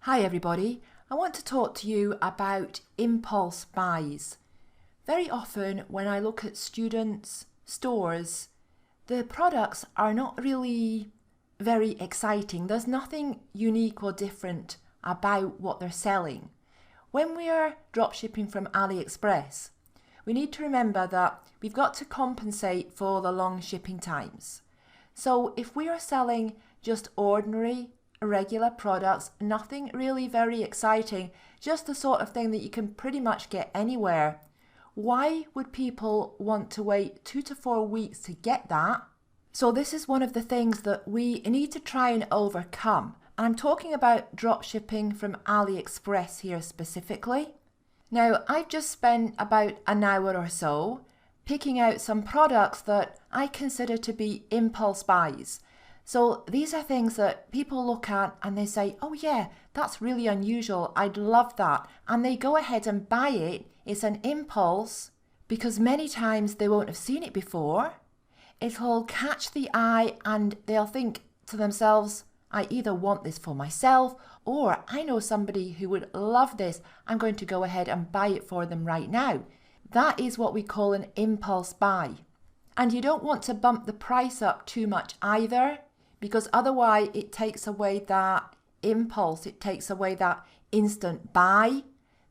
Hi everybody, I want to talk to you about impulse buys. Very often when I look at students' stores, the products are not really very exciting. There's nothing unique or different about what they're selling. When we are dropshipping from AliExpress, we need to remember that we've got to compensate for the long shipping times. So if we are selling just ordinary regular products, nothing really very exciting, just the sort of thing that you can pretty much get anywhere, why would people want to wait 2 to 4 weeks to get that? So this is one of the things that we need to try and overcome. And I'm talking about drop shipping from AliExpress here specifically. Now, I've just spent about an hour or so picking out some products that I consider to be impulse buys. So these are things that people look at and they say, oh yeah, that's really unusual, I'd love that. And they go ahead and buy it. It's an impulse because many times they won't have seen it before. It'll catch the eye and they'll think to themselves, I either want this for myself or I know somebody who would love this. I'm going to go ahead and buy it for them right now. That is what we call an impulse buy. And you don't want to bump the price up too much either, because otherwise it takes away that impulse, it takes away that instant buy.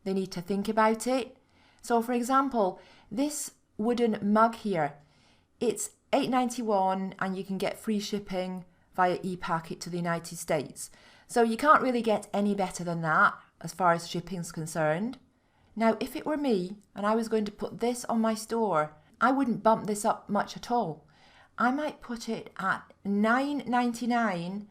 They need to think about it. So for example, this wooden mug here, it's $8.91 and you can get free shipping via e-packet to the United States. So you can't really get any better than that as far as shipping's concerned. Now, if it were me and I was going to put this on my store, I wouldn't bump this up much at all. I might put it at $9.99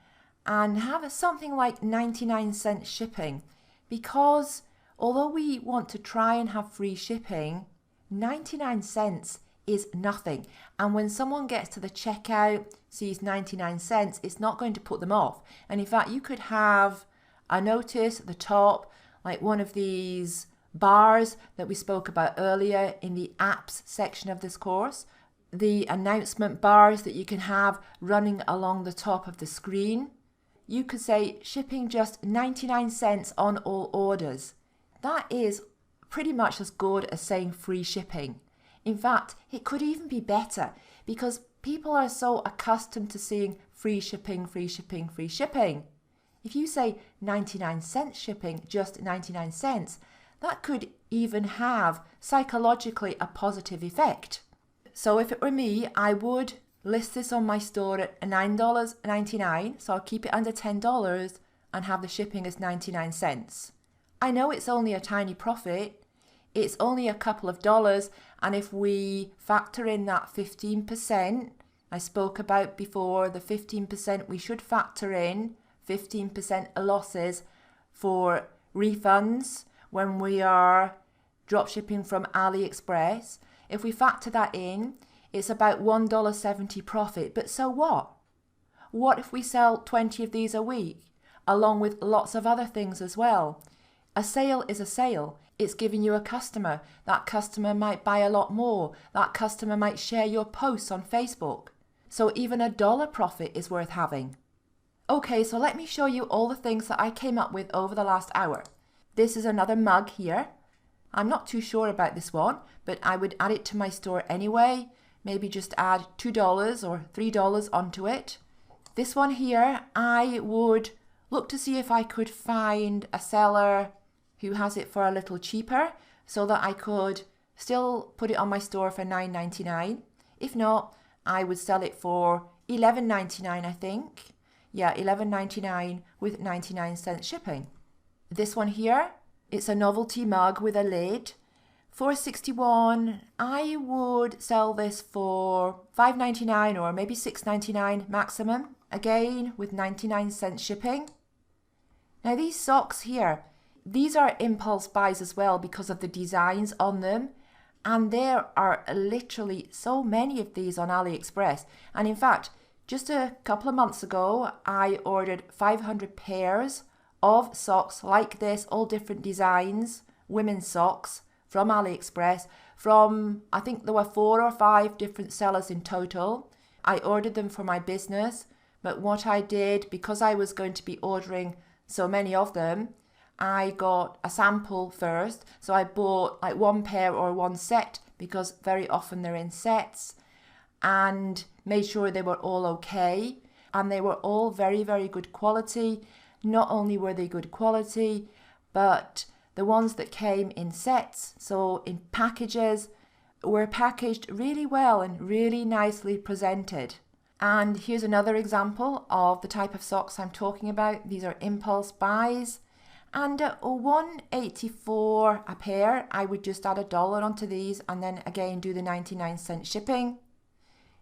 and have something like 99 cents shipping, because although we want to try and have free shipping, 99 cents is nothing. And when someone gets to the checkout, sees 99 cents, it's not going to put them off. And in fact, you could have a notice at the top, like one of these bars that we spoke about earlier in the apps section of this course, the announcement bars that you can have running along the top of the screen. You could say shipping just 99 cents on all orders. That is pretty much as good as saying free shipping. In fact, it could even be better because people are so accustomed to seeing free shipping, free shipping, free shipping. If you say 99 cents shipping, just 99 cents, that could even have psychologically a positive effect. So if it were me, I would list this on my store at $9.99, so I'll keep it under $10 and have the shipping as 99 cents. I know it's only a tiny profit, it's only a couple of dollars, and if we factor in that 15%, I spoke about before, the 15% we should factor in, 15% losses for refunds when we are dropshipping from AliExpress. If we factor that in, it's about $1.70 profit. But so what? What if we sell 20 of these a week, along with lots of other things as well? A sale is a sale. It's giving you a customer. That customer might buy a lot more. That customer might share your posts on Facebook. So even a dollar profit is worth having. Okay, so let me show you all the things that I came up with over the last hour. This is another mug here. I'm not too sure about this one, but I would add it to my store anyway. Maybe just add $2 or $3 onto it. This one here, I would look to see if I could find a seller who has it for a little cheaper so that I could still put it on my store for $9.99. If not, I would sell it for $11.99, I think. Yeah, $11.99 with 99 cents shipping. This one here, it's a novelty mug with a lid. $4.61. I would sell this for $5.99 or maybe $6.99 maximum, again with 99 cents shipping. Now these socks here, these are impulse buys as well because of the designs on them, and there are literally so many of these on AliExpress. And in fact, just a couple of months ago, I ordered 500 pairs of socks like this, all different designs, women's socks from AliExpress, from I think there were 4 or 5 different sellers in total. I ordered them for my business, but what I did, because I was going to be ordering so many of them, I got a sample first. So I bought like one pair or one set, because very often they're in sets, and made sure they were all okay. And they were all very, very good quality. Not only were they good quality, but the ones that came in sets, so in packages, were packaged really well and really nicely presented. And here's another example of the type of socks I'm talking about. These are impulse buys. And at $1.84 a pair, I would just add $1 onto these and then again do the 99-cent shipping.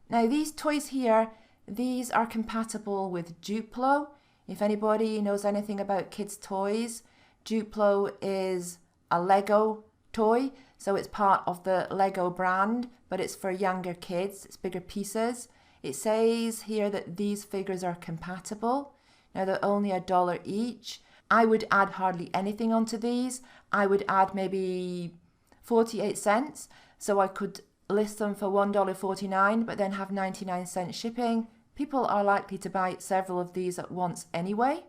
Now these toys here, these are compatible with Duplo. If anybody knows anything about kids' toys, Duplo is a Lego toy, so it's part of the Lego brand, but it's for younger kids, it's bigger pieces. It says here that these figures are compatible. Now they're only $1 each. I would add hardly anything onto these. I would add maybe 48 cents, so I could list them for $1.49, but then have 99-cent shipping. People are likely to buy several of these at once anyway.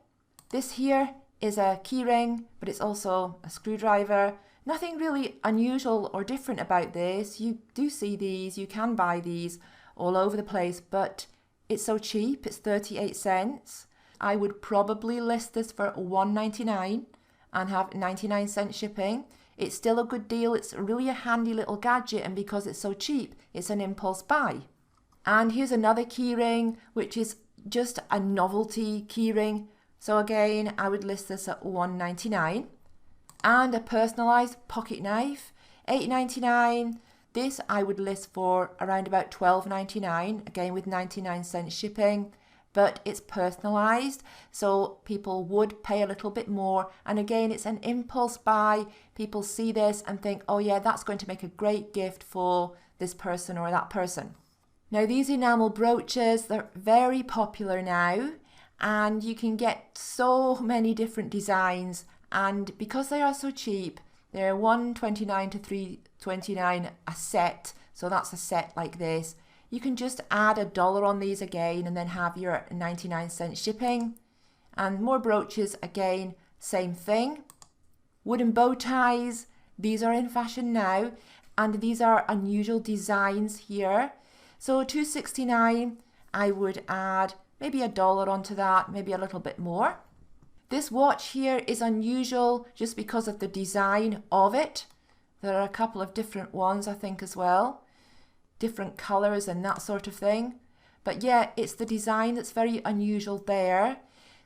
This here is a key ring, but it's also a screwdriver. Nothing really unusual or different about this. You do see these, you can buy these all over the place, but it's so cheap, it's 38 cents. I would probably list this for $1.99 and have 99-cent shipping. It's still a good deal, it's really a handy little gadget, and because it's so cheap, it's an impulse buy. And here's another key ring, which is just a novelty key ring. So again, I would list this at $1.99. And a personalized pocket knife, $8.99. This I would list for around about $12.99, again with 99-cent shipping. But it's personalized, so people would pay a little bit more. And again, it's an impulse buy. People see this and think, oh yeah, that's going to make a great gift for this person or that person. Now these enamel brooches, they're very popular now, and you can get so many different designs, and because they are so cheap, they're $1.29 to $3.29 a set, so that's a set like this. You can just add $1 on these again and then have your 99-cent shipping. And more brooches, again, same thing. Wooden bow ties, these are in fashion now, and these are unusual designs here. So $2.69, I would add maybe $1 onto that, maybe a little bit more. This watch here is unusual just because of the design of it. There are a couple of different ones, I think, as well. Different colours and that sort of thing. But yeah, it's the design that's very unusual there.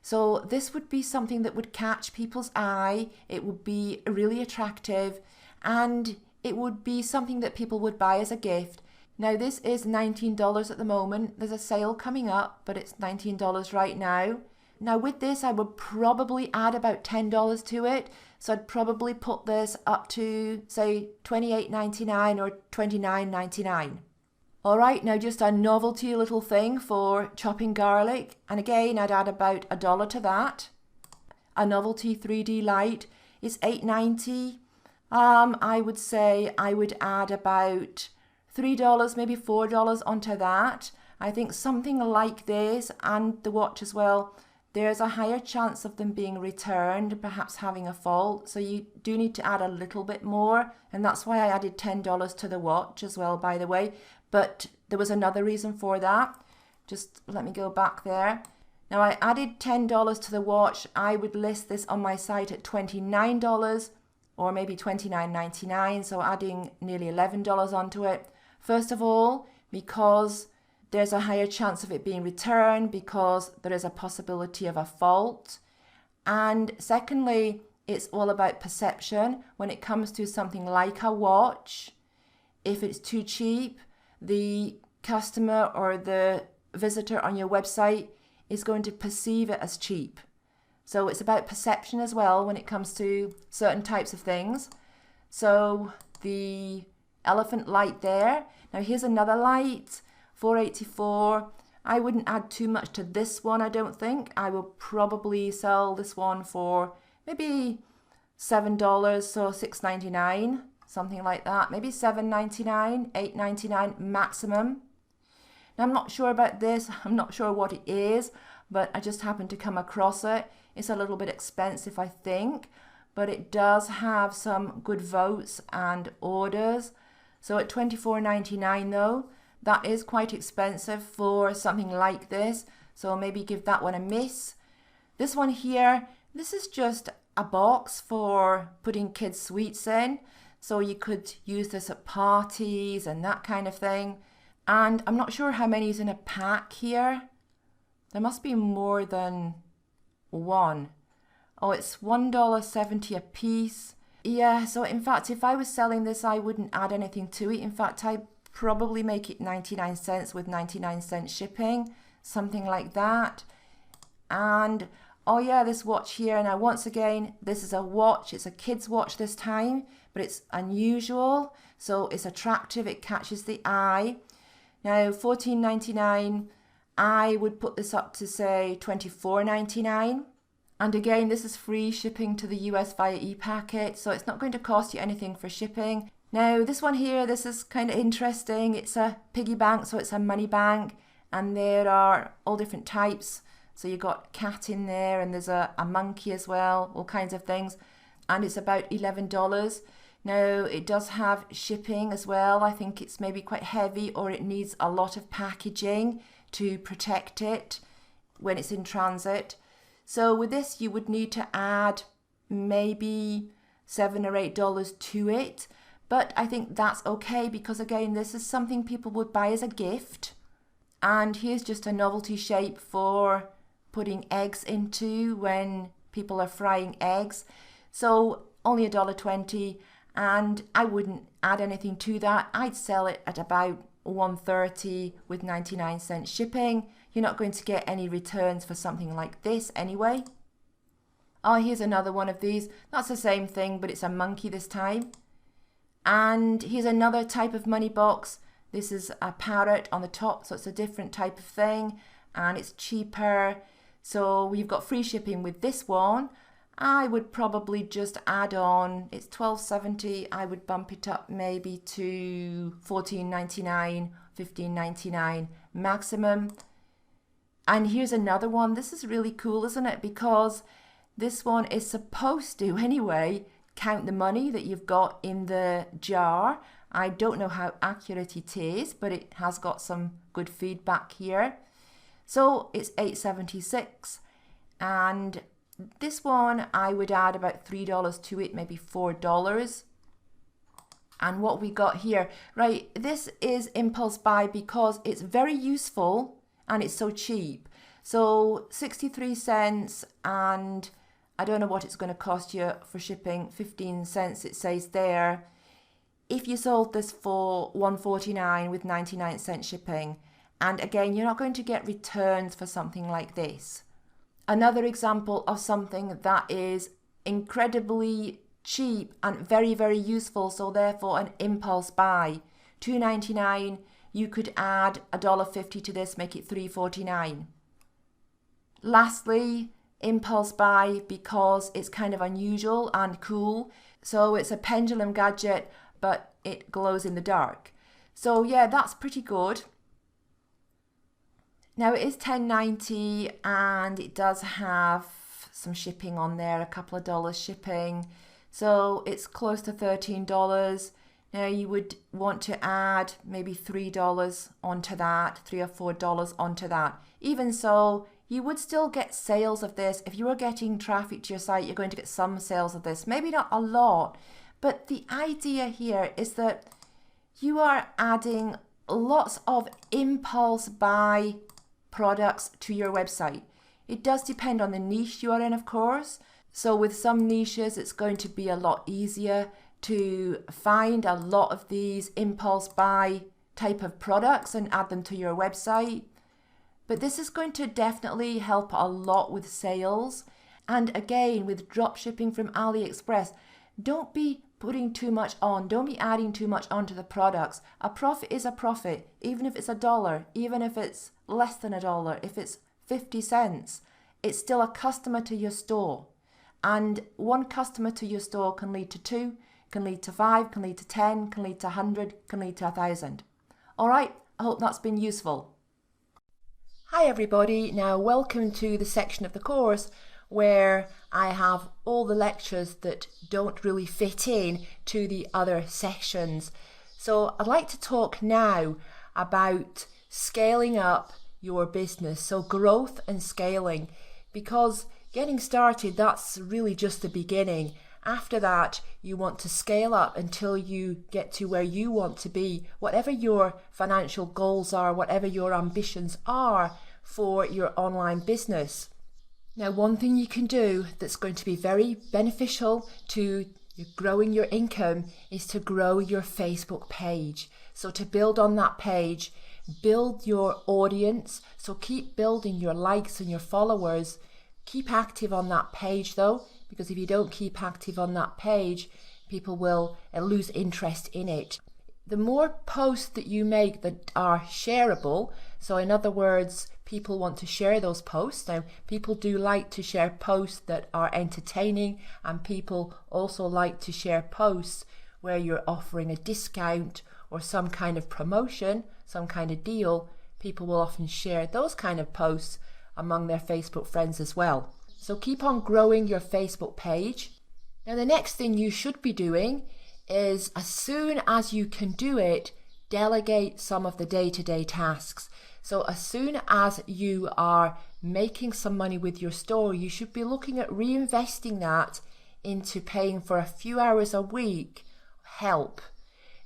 So this would be something that would catch people's eye. It would be really attractive, and it would be something that people would buy as a gift. Now this is $19 at the moment. There's a sale coming up, but it's $19 right now. Now with this, I would probably add about $10 to it. So I'd probably put this up to, say, $28.99 or $29.99. All right, now just a novelty little thing for chopping garlic. And again, I'd add about $1 to that. A novelty 3D light is $8.90. I would say I would add about $3, maybe $4 onto that. I think something like this, and the watch as well, there's a higher chance of them being returned, perhaps having a fault. So you do need to add a little bit more. And that's why I added $10 to the watch as well, by the way. But there was another reason for that. Just let me go back there. Now I added $10 to the watch. I would list this on my site at $29 or maybe $29.99. So adding nearly $11 onto it. First of all, because there's a higher chance of it being returned, because there is a possibility of a fault. And secondly, it's all about perception. When it comes to something like a watch, if it's too cheap, the customer or the visitor on your website is going to perceive it as cheap. So it's about perception as well when it comes to certain types of things. So the elephant light there. Now here's another light. $4.84. I wouldn't add too much to this one, I don't think. I will probably sell this one for maybe $7, so $6.99, something like that. Maybe $7.99, $8.99 maximum. Now I'm not sure about this. I'm not sure what it is, but I just happened to come across it. It's a little bit expensive, I think, but it does have some good votes and orders. So at $24.99 though, that is quite expensive for something like this. So maybe give that one a miss. This one here, this is just a box for putting kids' sweets in. So you could use this at parties and that kind of thing. And I'm not sure how many is in a pack here. There must be more than one. Oh, it's $1.70 a piece. Yeah, so in fact, if I was selling this, I wouldn't add anything to it. In fact, I'd probably make it 99 cents with 99-cent shipping, something like that. And oh yeah, this watch here. Now, once again, this is a watch. It's a kid's watch this time, but it's unusual. So it's attractive. It catches the eye. Now, $14.99. I would put this up to say $24.99. And again, this is free shipping to the US via e-packet, so it's not going to cost you anything for shipping. Now, this one here, this is kind of interesting. It's a piggy bank, so it's a money bank, and there are all different types. So you've got cat in there, and there's a monkey as well, all kinds of things. And it's about $11. Now, it does have shipping as well. I think it's maybe quite heavy, or it needs a lot of packaging to protect it when it's in transit. So with this, you would need to add maybe $7 or $8 to it. But I think that's okay because, again, this is something people would buy as a gift. And here's just a novelty shape for putting eggs into when people are frying eggs. So only $1.20, and I wouldn't add anything to that. I'd sell it at about $1.30 with 99-cent shipping. You're not going to get any returns for something like this anyway. Oh, here's another one of these. That's the same thing, but it's a monkey this time. And here's another type of money box. This is a parrot on the top, so it's a different type of thing, and it's cheaper. So we've got free shipping with this one. I would probably just add on, it's $12.70. I would bump it up maybe to $14.99, $15.99 maximum. And here's another one. This is really cool, isn't it? Because this one is supposed to, anyway, count the money that you've got in the jar. I don't know how accurate it is, but it has got some good feedback here. So it's $8.76. And this one, I would add about $3 to it, maybe $4. And what we got here, right, this is impulse buy because it's very useful and it's so cheap. So 63 cents, and I don't know what it's going to cost you for shipping, 15 cents it says there. If you sold this for $1.49 with 99-cent shipping, and again, you're not going to get returns for something like this. Another example of something that is incredibly cheap and very, very useful, so therefore an impulse buy. $2.99, you could add $1.50 to this, make it $3.49. Lastly, impulse buy because it's kind of unusual and cool. So it's a pendulum gadget, but it glows in the dark. So yeah, that's pretty good. Now it is $10.90 and it does have some shipping on there, a couple of dollars shipping. So it's close to $13. Now you would want to add maybe $3 onto that, $3 or $4 onto that. Even so, you would still get sales of this. If you were getting traffic to your site, you're going to get some sales of this. Maybe not a lot, but the idea here is that you are adding lots of impulse buy products to your website. It does depend on the niche you are in, of course. So with some niches, it's going to be a lot easier to find a lot of these impulse buy type of products and add them to your website. But this is going to definitely help a lot with sales. And again, with drop shipping from AliExpress, don't be putting too much on. Don't be adding too much onto the products. A profit is a profit, even if it's $1, even if it's less than $1, if it's 50 cents, it's still a customer to your store. And one customer to your store can lead to 2, can lead to 5, can lead to 10, can lead to 100, can lead to 1,000. All right, I hope that's been useful. Hi everybody, now welcome to the section of the course where I have all the lectures that don't really fit in to the other sessions. So I'd like to talk now about scaling up your business, so growth and scaling, because getting started, that's really just the beginning. After that, you want to scale up until you get to where you want to be, whatever your financial goals are, whatever your ambitions are for your online business. Now, one thing you can do that's going to be very beneficial to growing your income is to grow your Facebook page. So to build on that page, build your audience. So keep building your likes and your followers. Keep active on that page though, because if you don't keep active on that page, people will lose interest in it. The more posts that you make that are shareable, so in other words, people want to share those posts. Now, people do like to share posts that are entertaining, and people also like to share posts where you're offering a discount or some kind of promotion, some kind of deal. People will often share those kind of posts among their Facebook friends as well. So keep on growing your Facebook page. Now, the next thing you should be doing is, as soon as you can do it, delegate some of the day-to-day tasks. So as soon as you are making some money with your store, you should be looking at reinvesting that into paying for a few hours a week help.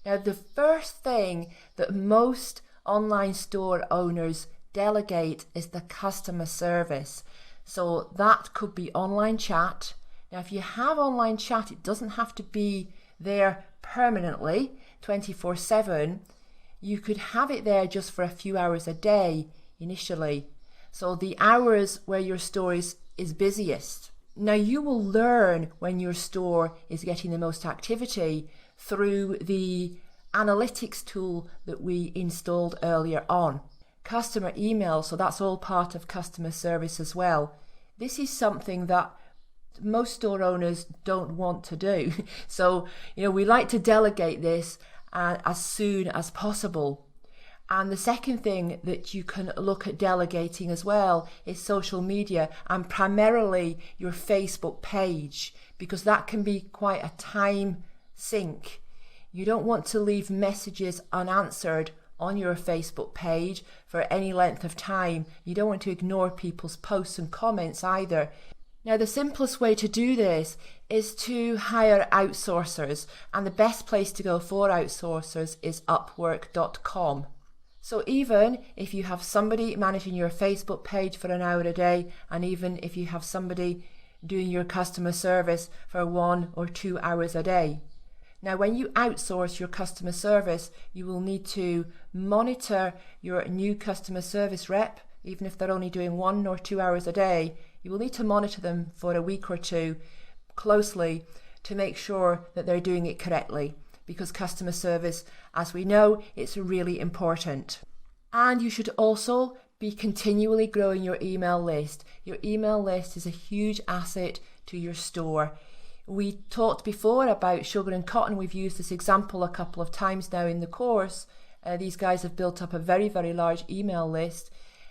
Now, the first thing that most online store owners delegate is the customer service. So that could be online chat. Now, if you have online chat, it doesn't have to be there permanently 24/7. You could have it there just for a few hours a day initially. So the hours where your store is busiest. Now, you will learn when your store is getting the most activity through the analytics tool that we installed earlier on. Customer email, so that's all part of customer service as well. This is something that most store owners don't want to do. So, we like to delegate this as soon as possible. And the second thing that you can look at delegating as well is social media, and primarily your Facebook page, because that can be quite a time sink. You don't want to leave messages unanswered on your Facebook page for any length of time. You don't want to ignore people's posts and comments either. Now, the simplest way to do this is to hire outsourcers, and the best place to go for outsourcers is Upwork.com. So even if you have somebody managing your Facebook page for an hour a day, and even if you have somebody doing your customer service for 1 or 2 hours a day. Now, when you outsource your customer service, you will need to monitor your new customer service rep, even if they're only doing 1 or 2 hours a day. You will need to monitor them for a week or two closely to make sure that they're doing it correctly, because customer service, as we know, it's really important. And you should also be continually growing your email list. Your email list is a huge asset to your store. We talked before about sugar and cotton. We've used this example a couple of times now in the course. These guys have built up a very, very large email list.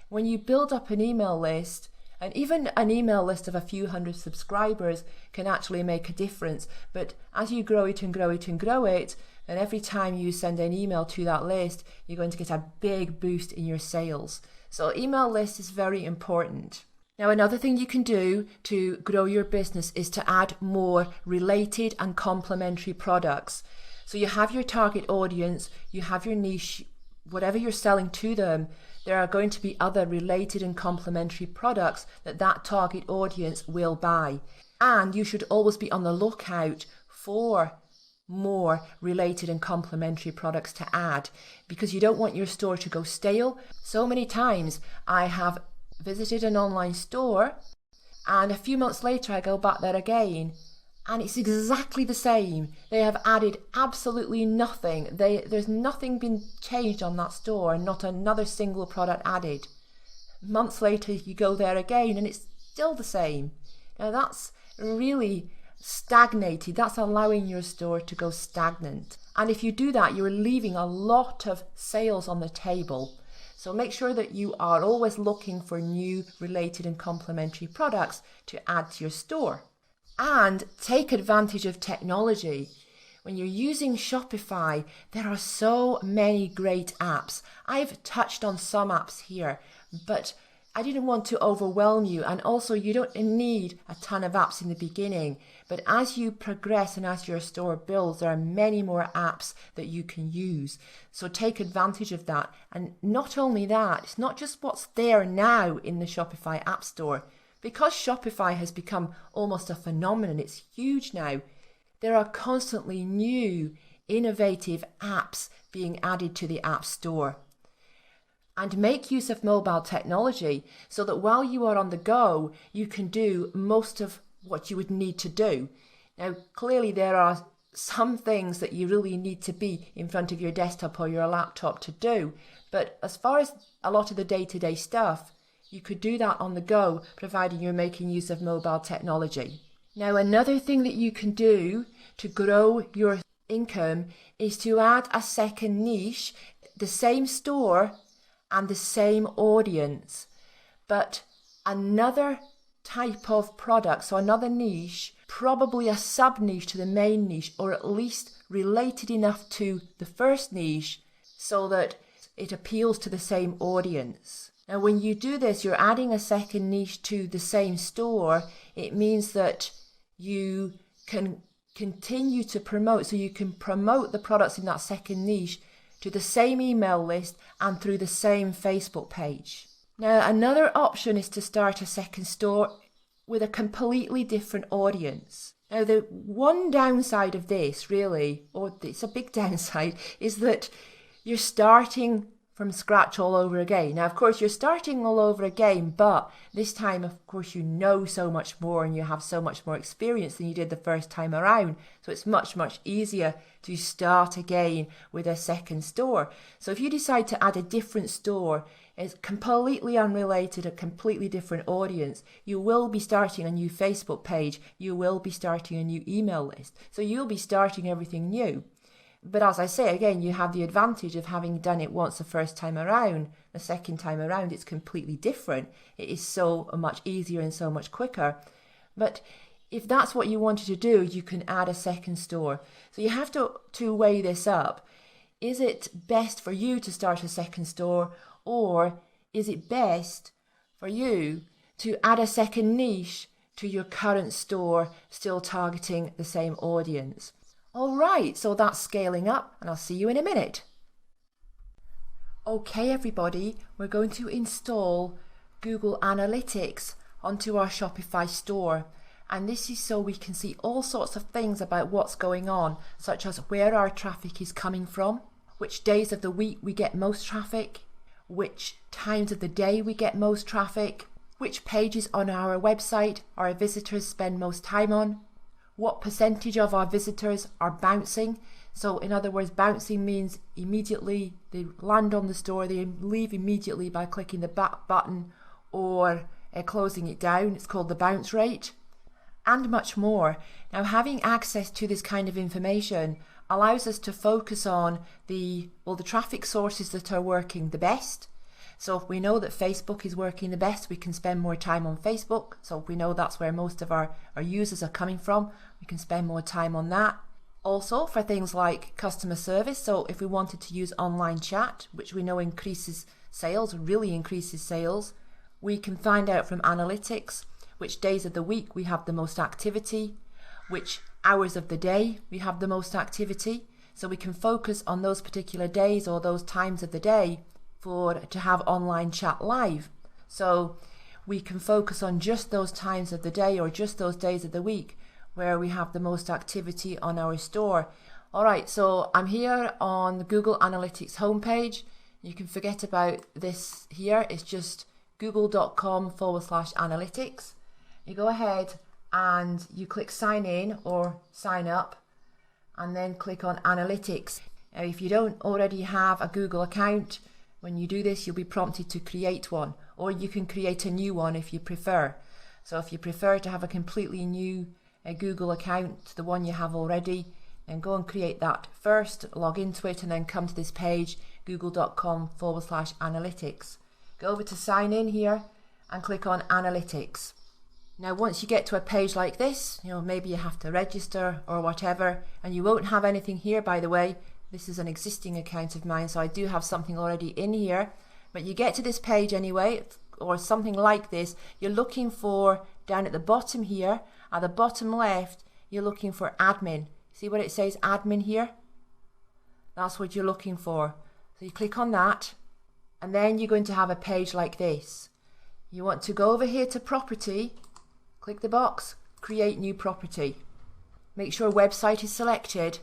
When you build up an email list, and even an email list of a few hundred subscribers can actually make a difference. But as you grow it and grow it and grow it, and every time you send an email to that list, you're going to get a big boost in your sales. So email list is very important. Now, another thing you can do to grow your business is to add more related and complementary products. So you have your target audience, you have your niche, whatever you're selling to them, there are going to be other related and complementary products that target audience will buy. And you should always be on the lookout for more related and complementary products to add, because you don't want your store to go stale. So many times I have visited an online store and a few months later I go back there again and it's exactly the same. They have added absolutely nothing. There's nothing been changed on that store, not another single product added. Months later you go there again and it's still the same. Now that's really stagnated. That's allowing your store to go stagnant. And if you do that, you're leaving a lot of sales on the table. So make sure that you are always looking for new related and complementary products to add to your store. And take advantage of technology. When you're using Shopify, there are so many great apps. I've touched on some apps here, but I didn't want to overwhelm you. And also, you don't need a ton of apps in the beginning. But as you progress and as your store builds, there are many more apps that you can use. So take advantage of that. And not only that, it's not just what's there now in the Shopify App Store. Because Shopify has become almost a phenomenon, it's huge now. There are constantly new, innovative apps being added to the App Store. And make use of mobile technology so that while you are on the go, you can do most of what you would need to do. Now, clearly there are some things that you really need to be in front of your desktop or your laptop to do. But as far as a lot of the day-to-day stuff, you could do that on the go, providing you're making use of mobile technology. Now, another thing that you can do to grow your income is to add a second niche, the same store and the same audience, but another type of product, so another niche, probably a sub-niche to the main niche, or at least related enough to the first niche so that it appeals to the same audience. Now, when you do this, you're adding a second niche to the same store. It means that you can continue to promote, so you can promote the products in that second niche to the same email list and through the same Facebook page. Now, another option is to start a second store with a completely different audience. Now, the one downside of this, really, or it's a big downside, is that you're starting from scratch all over again. Now, of course, you're starting all over again, but this time, of course, you know so much more and you have so much more experience than you did the first time around. So it's much, much easier to start again with a second store. So if you decide to add a different store, it's completely unrelated, a completely different audience, you will be starting a new Facebook page, you will be starting a new email list. So you'll be starting everything new. But as I say, again, you have the advantage of having done it once the first time around. The second time around, it's completely different. It is so much easier and so much quicker. But if that's what you wanted to do, you can add a second store. So you have to weigh this up. Is it best for you to start a second store, or is it best for you to add a second niche to your current store, still targeting the same audience? All right, so that's scaling up, and I'll see you in a minute. Okay, everybody, we're going to install Google Analytics onto our Shopify store. And this is so we can see all sorts of things about what's going on, such as where our traffic is coming from, which days of the week we get most traffic, which times of the day we get most traffic, which pages on our website our visitors spend most time on, what percentage of our visitors are bouncing. So in other words, bouncing means immediately they land on the store, they leave immediately by clicking the back button or closing it down. It's called the bounce rate, and much more. Now, having access to this kind of information allows us to focus on the traffic sources that are working the best. So if we know that Facebook is working the best, we can spend more time on Facebook. So if we know that's where most of our users are coming from, we can spend more time on that. Also for things like customer service. So if we wanted to use online chat, which we know increases sales, really increases sales, we can find out from analytics which days of the week we have the most activity, which hours of the day we have the most activity. So we can focus on those particular days or those times of the day to have online chat live. So we can focus on just those times of the day or just those days of the week where we have the most activity on our store. All right, so I'm here on the Google Analytics homepage. You can forget about this here. It's just google.com/analytics. You go ahead and you click sign in or sign up and then click on analytics. Now, if you don't already have a Google account, when you do this, you'll be prompted to create one, or you can create a new one if you prefer. So if you prefer to have a completely new Google account to the one you have already, and go and create that first, log into it, and then come to this page, google.com/analytics. Go over to sign in here and click on analytics. Now once you get to a page like this, maybe you have to register or whatever, and you won't have anything here, by the way. This is an existing account of mine, so I do have something already in here. But you get to this page anyway, or something like this. You're looking for, down at the bottom here, at the bottom left, you're looking for admin. See what it says, admin here? That's what you're looking for. So you click on that, and then you're going to have a page like this. You want to go over here to property, click the box, create new property. Make sure website is selected,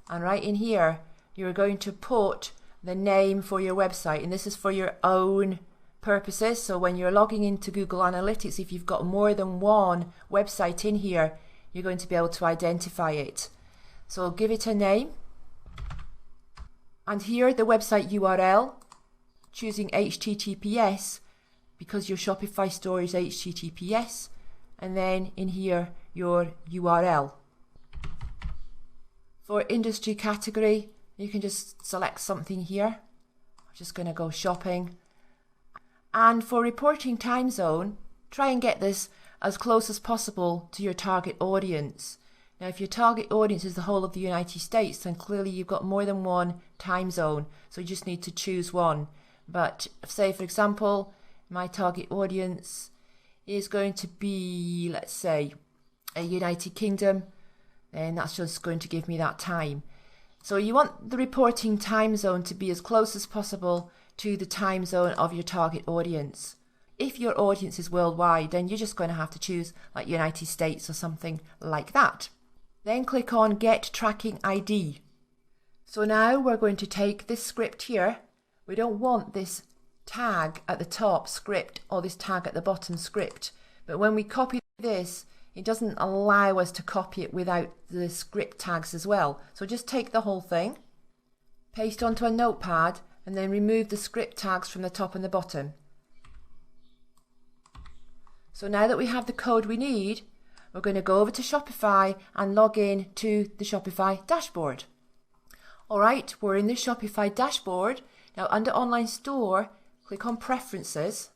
and right in here, you're going to put the name for your website, and this is for your own purposes. So when you're logging into Google Analytics, if you've got more than one website in here, you're going to be able to identify it. So give it a name, and here the website URL, choosing HTTPS because your Shopify store is HTTPS, and then in here your URL. For industry category, you can just select something here. I'm just going to go shopping. And for reporting time zone, try and get this as close as possible to your target audience. Now, if your target audience is the whole of the United States, then clearly you've got more than one time zone, so you just need to choose one. But say, for example, my target audience is going to be, let's say, a United Kingdom, then that's just going to give me that time. So you want the reporting time zone to be as close as possible to the time zone of your target audience. If your audience is worldwide, then you're just going to have to choose like United States or something like that. Then click on Get Tracking ID. So now we're going to take this script here. We don't want this tag at the top script or this tag at the bottom script. But when we copy this, it doesn't allow us to copy it without the script tags as well. So just take the whole thing, paste onto a notepad, and then remove the script tags from the top and the bottom. So now that we have the code we need, we're going to go over to Shopify and log in to the Shopify dashboard. Alright, we're in the Shopify dashboard. Now under Online Store, click on Preferences,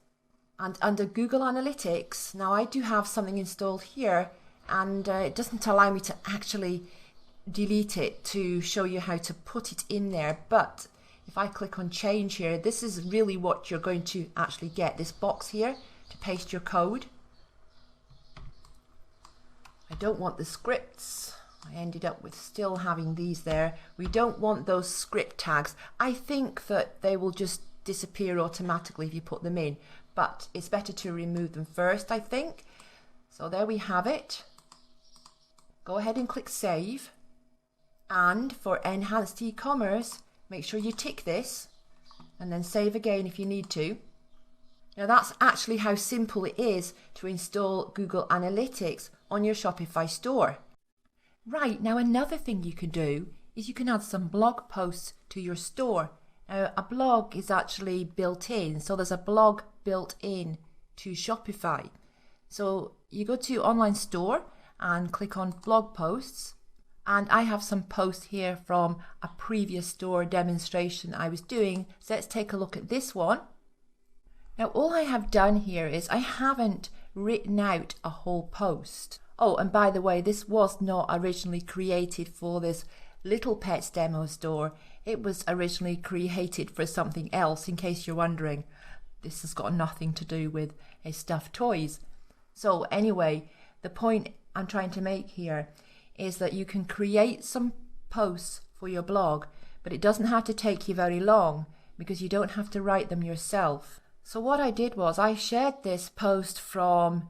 and under Google Analytics, now I do have something installed here, and it doesn't allow me to actually delete it to show you how to put it in there. But if I click on Change here, this is really what you're going to actually get, this box here to paste your code. I don't want the scripts. I ended up with still having these there. We don't want those script tags. I think that they will just disappear automatically if you put them in, but it's better to remove them first, I think. So there we have it. Go ahead and click Save. And for Enhanced E-commerce, make sure you tick this and then save again if you need to. Now that's actually how simple it is to install Google Analytics on your Shopify store. Right, now another thing you can do is you can add some blog posts to your store. Now a blog is actually built in, so there's a blog built in to Shopify. So you go to Online Store and click on Blog Posts, and I have some posts here from a previous store demonstration I was doing. So let's take a look at this one. Now all I have done here is I haven't written out a whole post. Oh, and by the way, this was not originally created for this Little Pets demo store. It was originally created for something else, in case you're wondering. This has got nothing to do with stuffed toys. So anyway, the point I'm trying to make here is that you can create some posts for your blog, but it doesn't have to take you very long because you don't have to write them yourself. So what I did was I shared this post from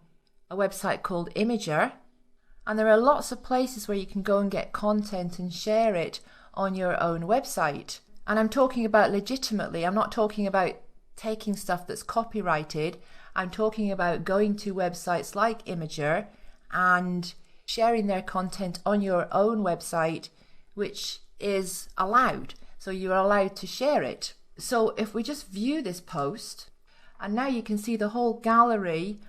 a website called Imager, and there are lots of places where you can go and get content and share it on your own website. And I'm talking about legitimately. I'm not talking about taking stuff that's copyrighted. I'm talking about going to websites like Imager and sharing their content on your own website, which is allowed. So you're allowed to share it. So if we just view this post, and now you can see the whole gallery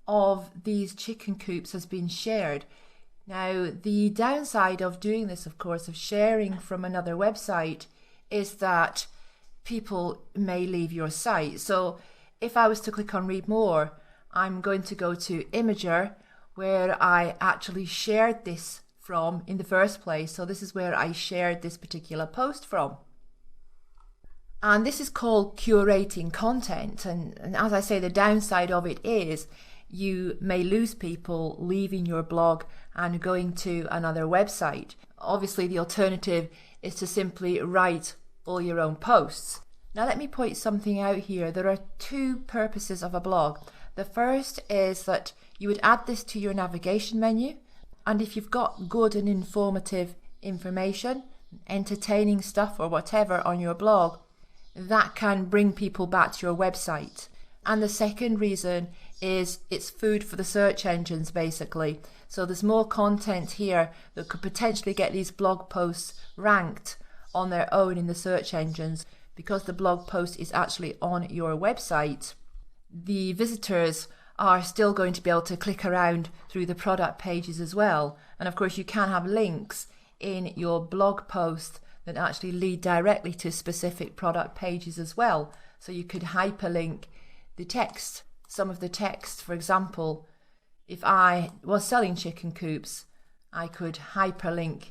of these chicken coops has been shared. Now, the downside of doing this, of course, of sharing from another website, is that people may leave your site. So if I was to click on read more, I'm going to go to Imager, where I actually shared this from in the first place. So this is where I shared this particular post from. And this is called curating content. And as I say, the downside of it is you may lose people leaving your blog and going to another website. Obviously, the alternative is to simply write all your own posts. Now, let me point something out here. There are two purposes of a blog. The first is that you would add this to your navigation menu. And if you've got good and informative information, entertaining stuff or whatever on your blog, that can bring people back to your website. And the second reason is it's food for the search engines, basically. So there's more content here that could potentially get these blog posts ranked on their own in the search engines. Because the blog post is actually on your website, the visitors are still going to be able to click around through the product pages as well. And of course, you can have links in your blog post that actually lead directly to specific product pages as well. So you could hyperlink the text, some of the text. For example, if I was selling chicken coops, I could hyperlink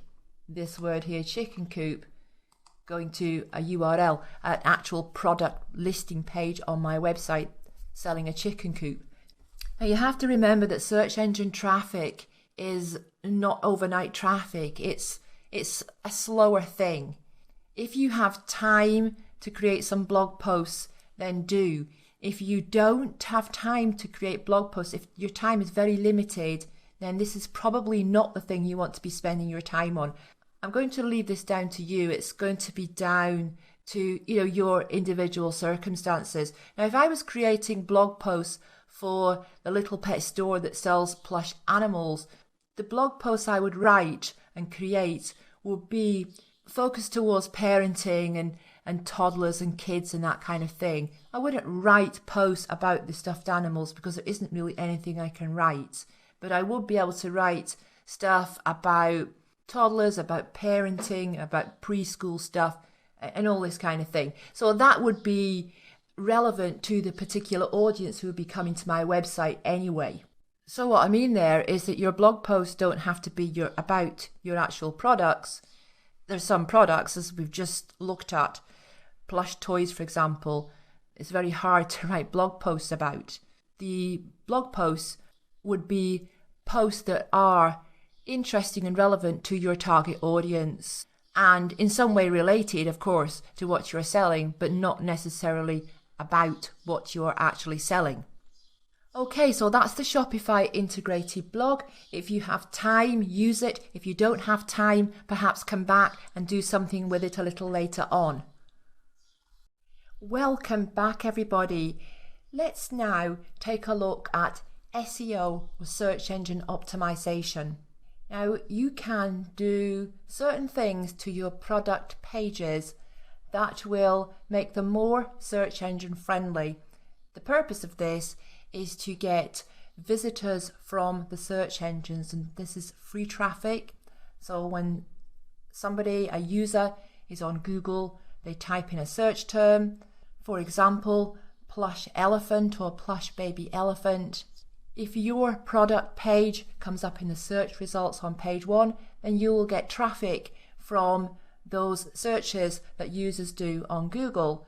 this word here, chicken coop, going to a URL, an actual product listing page on my website selling a chicken coop. Now you have to remember that search engine traffic is not overnight traffic. It's a slower thing. If you have time to create some blog posts, then do. If you don't have time to create blog posts, if your time is very limited, then this is probably not the thing you want to be spending your time on. I'm going to leave this down to you. It's going to be down to your individual circumstances. Now, if I was creating blog posts for the little pet store that sells plush animals, the blog posts I would write and create would be focused towards parenting and toddlers and kids and that kind of thing. I wouldn't write posts about the stuffed animals because there isn't really anything I can write. But I would be able to write stuff about toddlers, about parenting, about preschool stuff, and all this kind of thing. So that would be relevant to the particular audience who would be coming to my website anyway. So what I mean there is that your blog posts don't have to be about your actual products. There's some products, as we've just looked at, plush toys, for example, it's very hard to write blog posts about. The blog posts would be posts that are interesting and relevant to your target audience and in some way related, of course, to what you're selling, but not necessarily about what you're actually selling. Okay, so that's the Shopify integrated blog. If you have time, use it. If you don't have time, perhaps come back and do something with it a little later on. Welcome back, everybody. Let's now take a look at SEO, or search engine optimization. Now, you can do certain things to your product pages that will make them more search engine friendly. The purpose of this is to get visitors from the search engines, and this is free traffic. So when a user is on Google, they type in a search term, for example, plush elephant or plush baby elephant. If your product page comes up in the search results on page 1, then you will get traffic from those searches that users do on Google.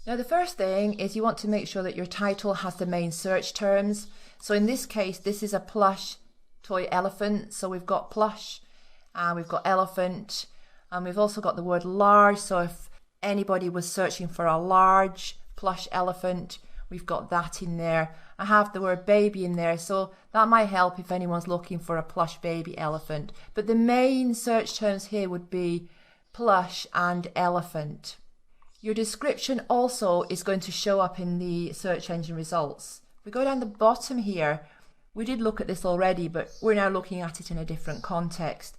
Now, the first thing is you want to make sure that your title has the main search terms. So in this case, this is a plush toy elephant. So we've got plush, and we've got elephant, and we've also got the word large. So if anybody was searching for a large plush elephant, we've got that in there. I have the word baby in there, so that might help if anyone's looking for a plush baby elephant. But the main search terms here would be plush and elephant. Your description also is going to show up in the search engine results. If we go down the bottom here, we did look at this already, but we're now looking at it in a different context.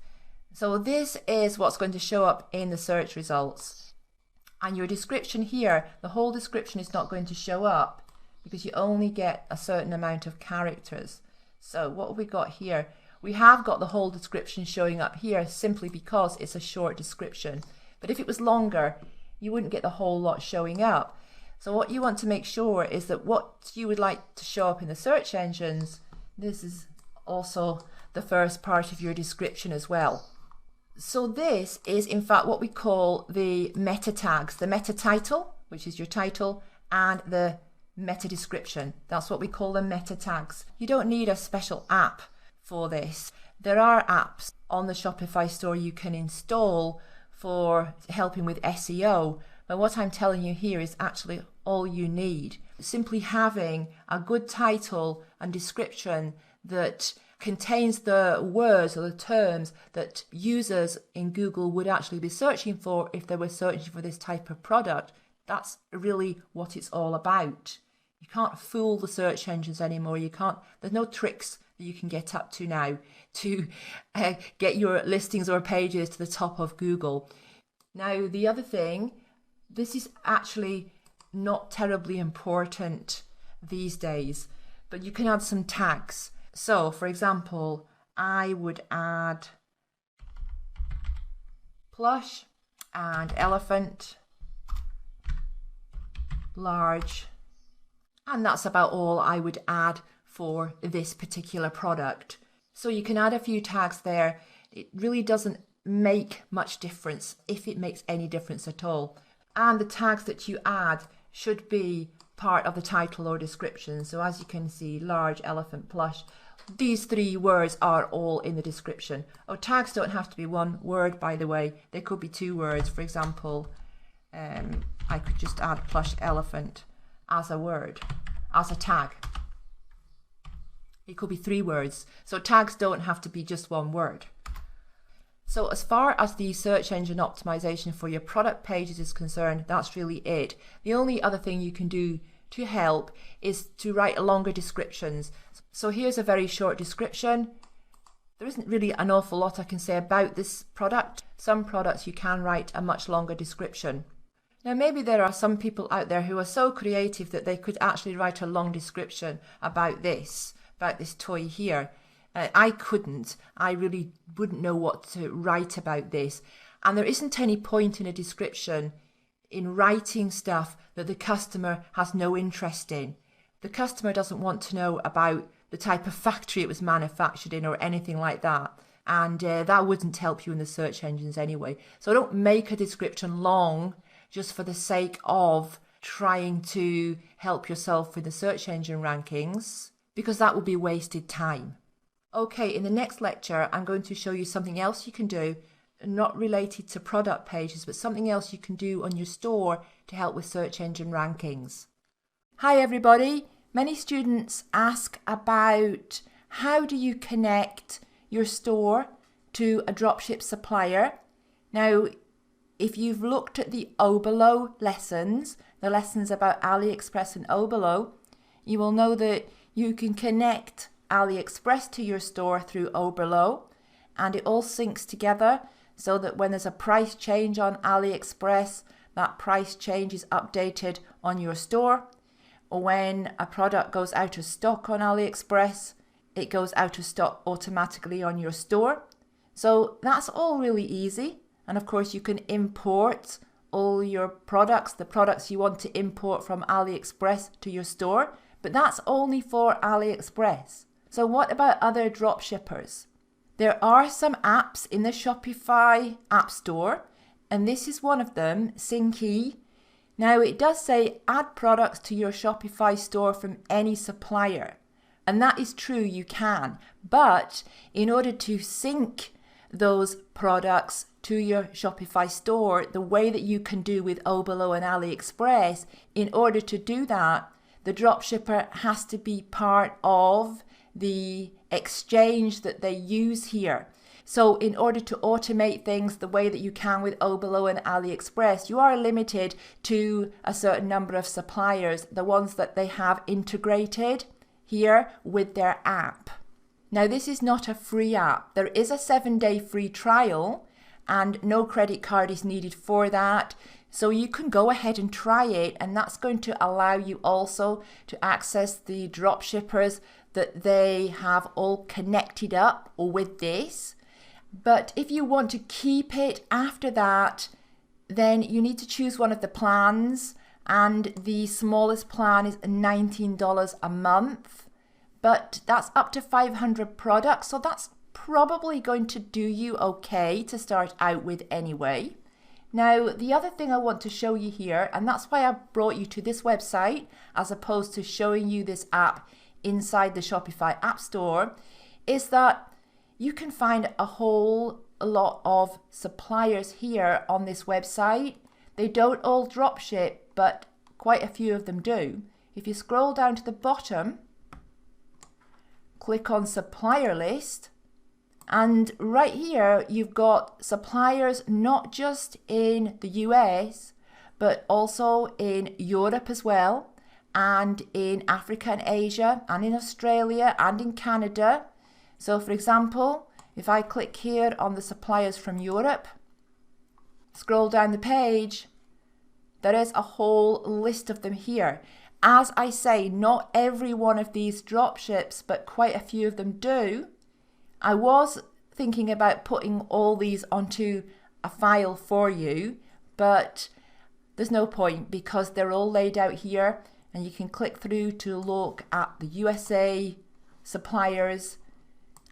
So this is what's going to show up in the search results. And your description here, the whole description is not going to show up because you only get a certain amount of characters. So what have we got here? We have got the whole description showing up here simply because it's a short description. But if it was longer, you wouldn't get the whole lot showing up. So what you want to make sure is that what you would like to show up in the search engines, this is also the first part of your description as well. So this is in fact what we call the meta tags, the meta title, which is your title, and the meta description. That's what we call the meta tags. You don't need a special app for this. There are apps on the Shopify store you can install for helping with SEO, but what I'm telling you here is actually all you need. Simply having a good title and description that contains the words or the terms that users in Google would actually be searching for if they were searching for this type of product. That's really what it's all about. You can't fool the search engines anymore. There's no tricks that you can get up to now to get your listings or pages to the top of Google. Now, the other thing, this is actually not terribly important these days, but you can add some tags. So, for example, I would add plush and elephant, large, and that's about all I would add for this particular product. So you can add a few tags there. It really doesn't make much difference, if it makes any difference at all. And the tags that you add should be part of the title or description. So as you can see, large, elephant, plush, these three words are all in the description. Oh, tags don't have to be one word, by the way. They could be two words. For example, I could just add plush elephant as a word, as a tag. It could be three words. So tags don't have to be just one word. So as far as the search engine optimization for your product pages is concerned, that's really it. The only other thing you can do to help is to write longer descriptions. So here's a very short description. There isn't really an awful lot I can say about this product. Some products you can write a much longer description. Now maybe there are some people out there who are so creative that they could actually write a long description about this toy here. I couldn't. I really wouldn't know what to write about this. And there isn't any point in a description in writing stuff that the customer has no interest in. The customer doesn't want to know about the type of factory it was manufactured in or anything like that. And that wouldn't help you in the search engines anyway. So don't make a description long just for the sake of trying to help yourself with the search engine rankings, because that will be wasted time. Okay, in the next lecture, I'm going to show you something else you can do, not related to product pages, but something else you can do on your store to help with search engine rankings. Hi everybody. Many students ask about how do you connect your store to a dropship supplier. Now, if you've looked at the Oberlo lessons, the lessons about AliExpress and Oberlo, you will know that you can connect AliExpress to your store through Oberlo, and it all syncs together so that when there's a price change on AliExpress, that price change is updated on your store. Or when a product goes out of stock on AliExpress, it goes out of stock automatically on your store. So that's all really easy. And of course you can import all your products, the products you want to import from AliExpress to your store, but that's only for AliExpress. So what about other dropshippers? There are some apps in the Shopify App Store, and this is one of them, Syncee. Now it does say add products to your Shopify store from any supplier. And that is true, you can. But in order to sync those products to your Shopify store, the way that you can do with Oberlo and AliExpress, in order to do that, the dropshipper has to be part of the exchange that they use here. So in order to automate things the way that you can with Oberlo and AliExpress, you are limited to a certain number of suppliers, the ones that they have integrated here with their app. Now this is not a free app. There is a 7-day free trial and no credit card is needed for that. So you can go ahead and try it, and that's going to allow you also to access the dropshippers that they have all connected up with this. But if you want to keep it after that, then you need to choose one of the plans, and the smallest plan is $19 a month. But that's up to 500 products, so that's probably going to do you okay to start out with anyway. Now, the other thing I want to show you here, and that's why I brought you to this website as opposed to showing you this app inside the Shopify App Store, is that you can find a whole lot of suppliers here on this website. They don't all dropship, but quite a few of them do. If you scroll down to the bottom, click on supplier list, and right here you've got suppliers not just in the US, but also in Europe as well, and in Africa and Asia, and in Australia, and in Canada. So for example, if I click here on the suppliers from Europe, scroll down the page, there is a whole list of them here. As I say, not every one of these dropships, but quite a few of them do. I was thinking about putting all these onto a file for you, but there's no point because they're all laid out here, and you can click through to look at the USA suppliers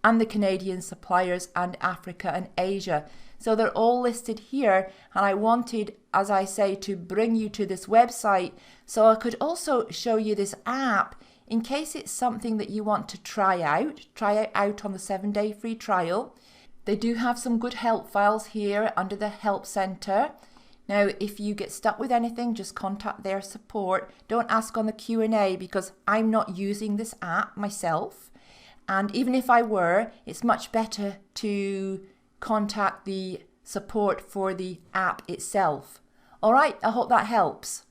and the Canadian suppliers and Africa and Asia. So they're all listed here, and I wanted, as I say, to bring you to this website so I could also show you this app in case it's something that you want to try it out on the 7-day free trial. They do have some good help files here under the Help Center. Now, if you get stuck with anything, just contact their support. Don't ask on the Q&A because I'm not using this app myself. And even if I were, it's much better to contact the support for the app itself. All right, I hope that helps.